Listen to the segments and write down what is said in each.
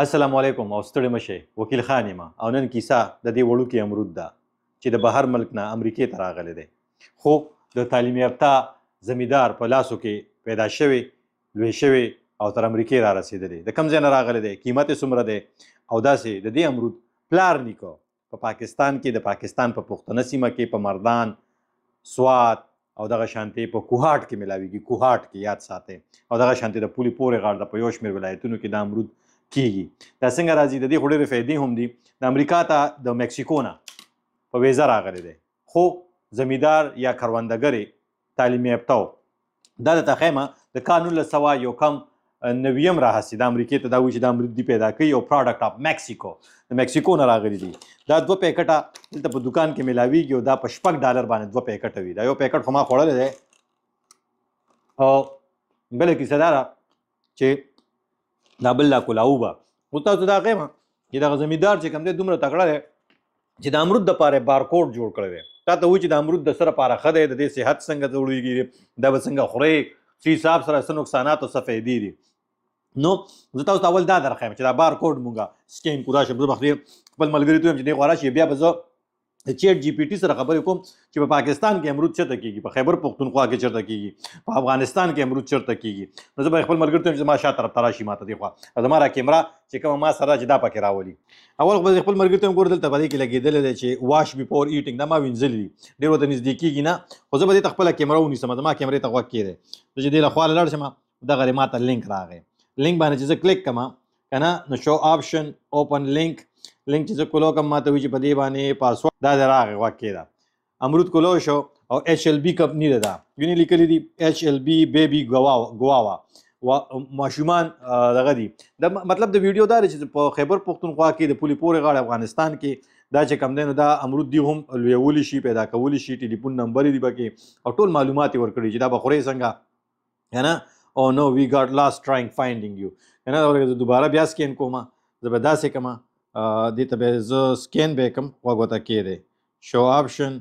السلام علیکم او ستړي مشه وکیل خان یم او نن کیسه د دې وړوکي امرود ده چې د بهر ملک نه امریکې ته راغلی دی خو د تعلیم یافته زمیندار په لاسو کې پیدا شوی لوی شوی او تر امریکې را رسېدلی د کوم ځای نه راغلی دی قیمت یې څومره دی او داسې د دې امرود پلار نیکه په پاکستان کې د پاکستان په پښتنه سیمه کې په مردان سوات او دغه شانتې په کوهاټ کې ملاویږي کوهاټ کې یاد ساتئ او دغه شانتې د پولې پورې غاړه د په یو شمېر ولایتونو کې د امرود کیږي دا څنګه راځي د دې خو ډېرې فایدې هم دي د امریکا ته د میکسیکو نه په ویزه راغلی دی خو زمیندار یا کروندګرې تعلیم یافته دا درته ښیم د کال 1991 راهسې د امریکې ته دا وایي چې د امرود دي پیدا کوي او پراډکټ اف میکسیکو د میکسیکو نه راغلي دي دا 2 پیکټه دلته په دوکان کې میلاویږي او دا په $6 باندې 2 پیکټه وي دا یو پیکټ خو ما خوړلی دی او بله کیسه دا ده چې دا بل لا کولاو به خو تاسو دا ښیم چې دغه زمیندار چې کوم دی دومره تکړه دی چې د امرود دپاره بارکوډ جوړ کړی دی تا ته وایي چې د امرود د څه لپاره ښه دی د دې صحت څنګه جوړېږي دا به څنګه خورئ څه حساب سره څه نقصانات او څه فایدې دي نو زه تاسو ته اول دا درښیم چې دا بارکوډ مونږه سکین کړو راشم زه به خپل ملګري ته وایم چې دې خوا راشي بیا به زه د چیټ جی پی ټي سره خبرې کوم چې په پاکستان کې امرود چېرته کېږي په خیبر پښتونخوا کې چېرته کېږي په افغانستان کې امرود چېرته کېږي نو زه به خپل ملګري ته وایم چې زما شا طرف ته راشي ما ته دې خوا زما را کیمرا چې کومه ما سره چې دا پکې راولي اول خو به خپل ملګري ته هم ګوره دلته په دې کې لګېدلی دی چې واش بیفور ایټینګ دا ما وینځلي دي ډېر ورته نږدې کېږي نه خو زه به دې ته خپله کیمرا ونیسم زما کیمرې ته غوږ کېدی زه چې دې له خوا لاړ شم دغه ما ته لینک راغی لینک باندې چې زه کلیک کړم که نه نو شو آپشن اوپن لینک لینک چې زه کولو کوم ما ته وایي چې په دې باندې پاسورډ دا دې راغی غوږ کېده امرود کولو شو او ایچ ایل بي کمپني ده دا وینې لیکلي دي ایچ ایل بي بیبي ګواوا ماشومان دغه دي د مطلب د ویډیو دا دی چې په خیبر پښتونخوا کې د پولې پورې غاړه افغانستان کې دا چې کم دی نو دا امرود دي هم لویولی شي پیدا کولی شي ټلیفون نمبر دي پکې او ټول معلومات یې ورکړي چې دا به خورئ څنګه که نه او نو وی ګاټ لاست ټراینګ فایندینګ یو که نه زه دوباره بیا سکین کوم زه به داسې کوم دې ته به زه سکین به یې کوم غوږ ورته کېدی شو آپشن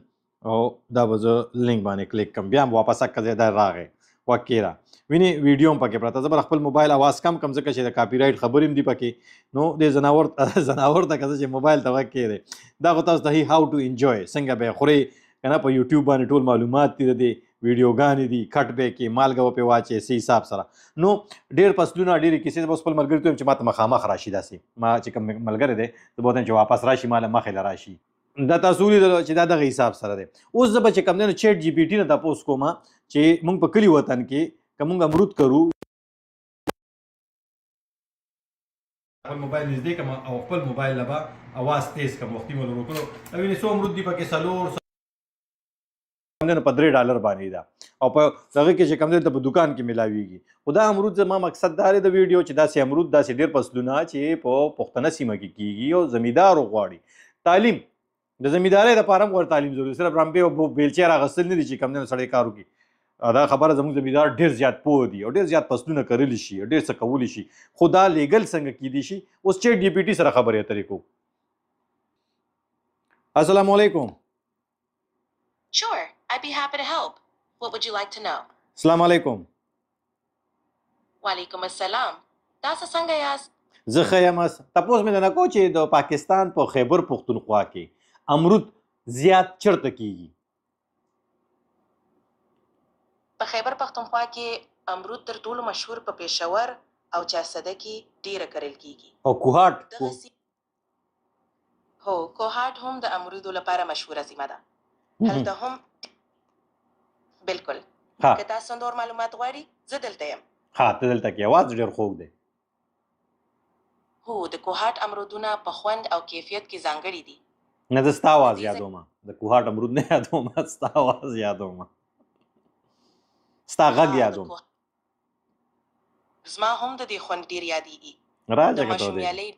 او دا به زه لینک باندې کلیک کوم بیا هم واپس اکه ځای دا راغی غوږ کېده وینې ویډیو هم پکې پرته زه به خپل موبایل اواز کم کم ځکه چې د کاپي رایټ خبرې هم دي پکې نو دې زناور ته که زه چې موبایل ته غوږ کېدی دا خو تاسو ته هاو ټو انجوی څنګه به یې خورئ که نه په یوټیوب باندې ټول معلومات دي د دې ویډیوګانې دي کټ به کې مالګه به پرې واچې څه حساب سره نو ډېر فصلونه ډېرې کیسې به خپل ملګري ته وایم چې ما ته مخامخ راشي داسې ما چې کوم ملګری دی زه به ورته وایم چې واپس راشي ما له مخې له راشي دا تاسو ولیدل چې دا دغه حساب سره دی اوس زه به چې کوم دی نو چیټ جی پی ټي نه تپوس کوم چې موږ په کلي وطن کې که موږ امرود کرو خپل موبایل نږدې کړم او خپل موبایل نه به اواز تیز کړم وختي مې ورو کړو او وینې څو امرود دي پکې څلور په $3 باندې ده او په هغه کې چې کوم دی ته په دوکان کې میلاویږي خو دا امرود زما مقصد دا دی د ویډیو چې داسې امرود داسې ډېر فصلونه چې په پښتنه سیمه کې کېږي او زمیندار غواړي تعلیم د زمیندارۍ دپاره هم غواړي تعلیم ضروري صرف رمبې او بیلچې راغستل نه دي چې کوم دی سړی کار وکړي دا خبره زموږ زمیندار ډېر زیات پوه دي او ډېر زیات فصلونه کرلی شي ډېر څه کولی شي خو دا لیګل څنګه کیدی شي اوس چیټ جی پی ټي سره خبرې اترې کوو السلام علیکم Sure, I'd be happy to help. What would you like to know? السلام علیکم Walaikum assalam. تاسو څنګه یاست؟ زه ښه یم تپوس مې درنه کوو چې د پاکستان په خیبر پښتونخوا کې امرود زیات چېرته کېږي په خیبر پښتونخوا کې امرود تر ټولو مشهور په پېښور او چارسده کې ډېره کرل کېږي او کوهاټ هو کوهاټ هم د امرودو لپاره مشهوره سیمه ده هلته هم بالکل که تاسو نور معلومات غواړئ زه دلته یم ها ته دلته کې اواز ډېر خوږ دی هو د کوهاټ امرودونه په خوند او کیفیت کې ځانګړي دي نه زه ستا اواز یادوم د کوهاټ امرود نه یادوم ستا اواز یادوم ستا غږ یادوم زما هم د دې خوند ډېر یادېږي راځه که ته ودې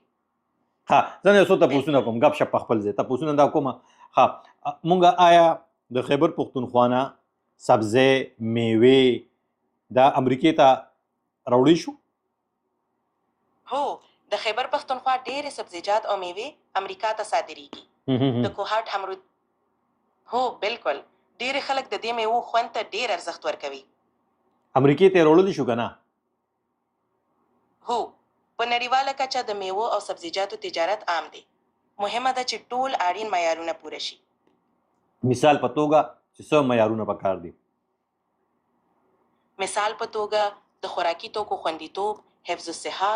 ها زه نه یو څو تپوسونه کوم ګپ شپ په خپل ځای تپوسونه دا کومه ها مونږ آیا د خیبر پښتونخوا نه سبزی میوې دا امریکې ته راوړی شو هو د خیبر پښتونخوا ډېرې سبزیجات او میوې امریکا ته صادریږي د کوهاټ امرود هو بالکل ډېرې خلک د دې میوو خوند ته ډېر ارزښت ورکوي امریکې ته یې راوړلی شو که نه هو په نړیواله کچه د میوو او سبزیجاتو تجارت عام دی. مهمه ده چې ټول اړین معیارونه پوره شي. مثال په توګه چې څه معیارونه پکار دي؟ مثال په توګه د خوراکي توکو خوندیتوب، حفظ الصحه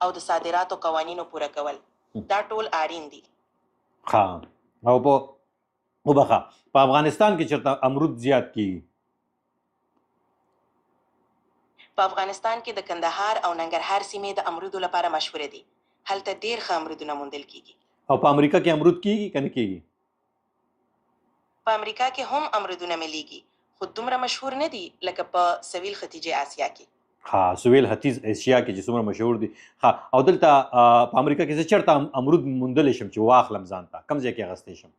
او د صادراتو قوانینو پوره کول. دا ټول اړین دي. ښه، او وبخه په افغانستان کې چېرته امرود زیات کیږي؟ په افغانستان کې د کندهار او ننګرهار سیمې د امرودو لپاره مشهوره دي. هلته ډیر ښه امرودونه موندل کیږي. او په امریکا کې امرود کیږي که نه کیږي؟ په امریکا کې هم امرودونه ملیږي، خو دومره مشهور نه دي لکه په سویل ختیځې آسیا کې. ها، سویل ختیځ اسیا کې چې څومره مشهور دي. ها، او دلته په امریکا کې زه چېرته امرود موندلی شم چې واخلم ځان ته؟ کوم ځای کې اخیستی شم؟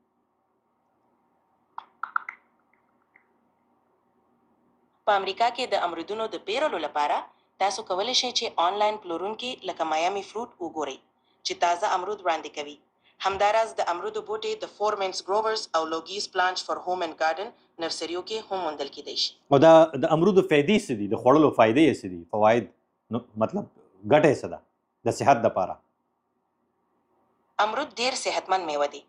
په امریکا کې د امرودونو د پیرلو لپاره تاسو کولی شئ چې آنلاین پلورونکي لکه مایامي فروټ وګورئ چې تازه امرود وړاندې کوي. همداراز د امرودو بوټي د فورمنس ګروورز او لوګیز پلانټس فار هوم اینډ ګارډن نرسریو کې هم موندل کیدای شي. او دا د امرودو فایدې څه دي؟ د خوړلو فایدې یې څه دي؟ فواید مطلب ګټه یې څه ده د صحت دپاره؟ امرود ډیر صحتمند میوه دی.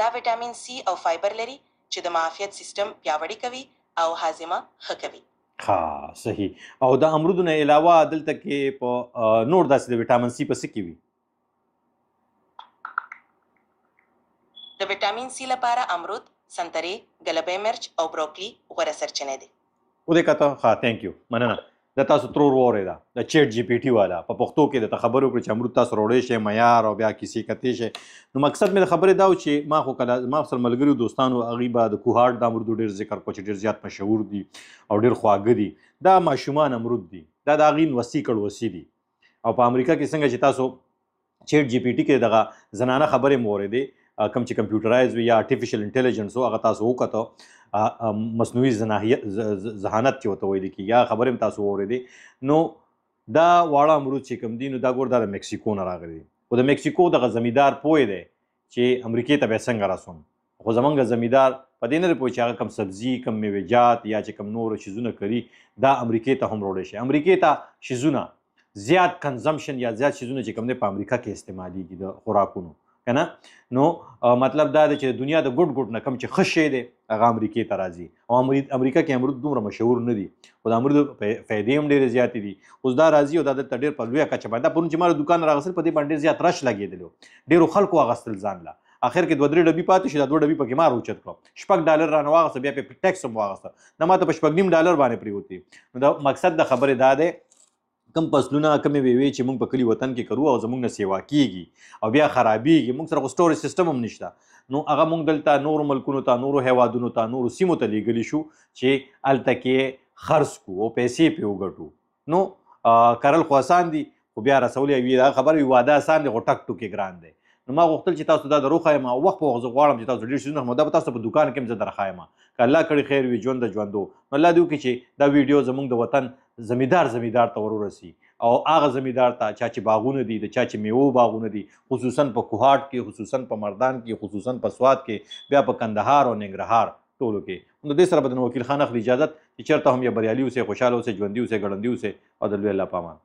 دا ویټامین سی او فایبر لري چې د معافیت سیستم پیاوړی کوي او هاضمه ښه کوي. ها، صحیح. او د امرودو نه علاوه دلته کې په نور داسې د ویټامین سی په څه کې وي؟ د ویټامین سی لپاره امرود، سنترې، ګلبۍ مرچ او بروکلی غوره سرچینې دي. ودې کته ها، تھینک یو، مننه. د تاسو ترور واورېده د چیټ جی پی ټي والا په پښتو کې درته خبرې وکړې چې امرود تاسو روړی شئ، معیار او بیا کیسې کتې شئ. نو مقصد مې د خبرې دا و چې ما خو کله ما سره ملګري دوستانو هغوی به د کوهاټ د امرودو ډېر ذکر کړو چې ډېر زیات مشهور دي او ډېر خواږه دي. دا ماشومان امرود دي، دا د هغوی وسي کړوسي دي. او په امریکا کې څنګه چې تاسو چیټ جی پی ټي کې دغه زنانه خبرې مو اورېدې، کوم چې کمپیوټرایز وي یا آرټیفیشل انټیلیجنس و، هغه تاسو وکتو، مصنوعي ذهانت چې ورته ویل کېږي، هغه خبرې هم تاسو واورېدې. نو دا واړه امرود چې کوم دي، نو دا ګور دا د مکسیکو نه راغلي دي. خو د مکسیکو دغه زمیندار پوه دی چې امریکې ته به یې څنګه رسوم. خو زمونږ زمیندار په دې نه دی پوه چې هغه کم سبزي، کم میوهجات یا چې کم نور شیزونه کري، دا امریکې ته هم وروړی شي. امریکې ته شیزونه زیات کنزمشن یا زیات شیزونه چې کوم دی په امریکا کې استعمالیږي د خوراکونو، که نه؟ نو مطلب دا دی چې د دنیا د ګوټ ګوټ نه کم چې ښه شی دی هغه امریکې ته راځي. او امریکا کې امرود دومره مشهور نه دي، خو د امرودو فایدې هم ډېرې زیاتې دي. اوس دا راځي او دا دلته ډېر په لویه کچه باندې، دا پرون چې ما له دوکان نه راغستل په دې باندې ډېر زیات رش لګېدلی و، ډېرو خلکو اخیستل ځان له. اخر کې 2-3 ډبې پاتې شي، دا 2 ډبې پکې ما راوچت کړم، $6 رانه واغسته، بیا پې ټیکس هم واغسته، نه ما ته په $6.5 باندې پرېوتې. نو دا مقصد د خبرې دا دی، کم فصلونه کمې میوې چې موږ په کلي وطن کې کرو او زموږ نه سیوا کېږي او بیا خرابېږي، موږ سره خو سټوریج سیسټم هم نشته، نو هغه موږ دلته نورو ملکونو ته، نورو هیوادونو ته، نورو سیمو ته لیږلی شو چې هلته کې خرڅ کړو او پیسې پرې وګټو. نو کرل خو اسان دي، خو بیا رسول یې دا خبره وي، واده اسان دی خو ټک ټوکې ګران دی. نو ما غوښتل چې تاسو دا دروښایم او وخت په وخت زه غواړم چې تاسو ډېر شیزونه دا به تاسو په دوکان کې هم زه درښایم، که الله کړي خیر وي ژوند د ژوندو. نو الله دې وکړي چې دا ویډیو زموږ د وطن زمیندار ته ور ورسي او هغه زمیندار ته چا چې باغونه دي، د چا چې میوو باغونه دي، خصوصا په کوهاټ کې، خصوصا په مردان کې، خصوصا په سوات کې، بیا په کندهار او ننګرهار ټولو کې. نو دې سره به د وکیل خان اخلي اجازت چې چېرته هم یا بریالي اوسئ، خوشحاله اوسئ، ژوندي اوسئ، ګړندي اوسئ او د لوی الله په امان.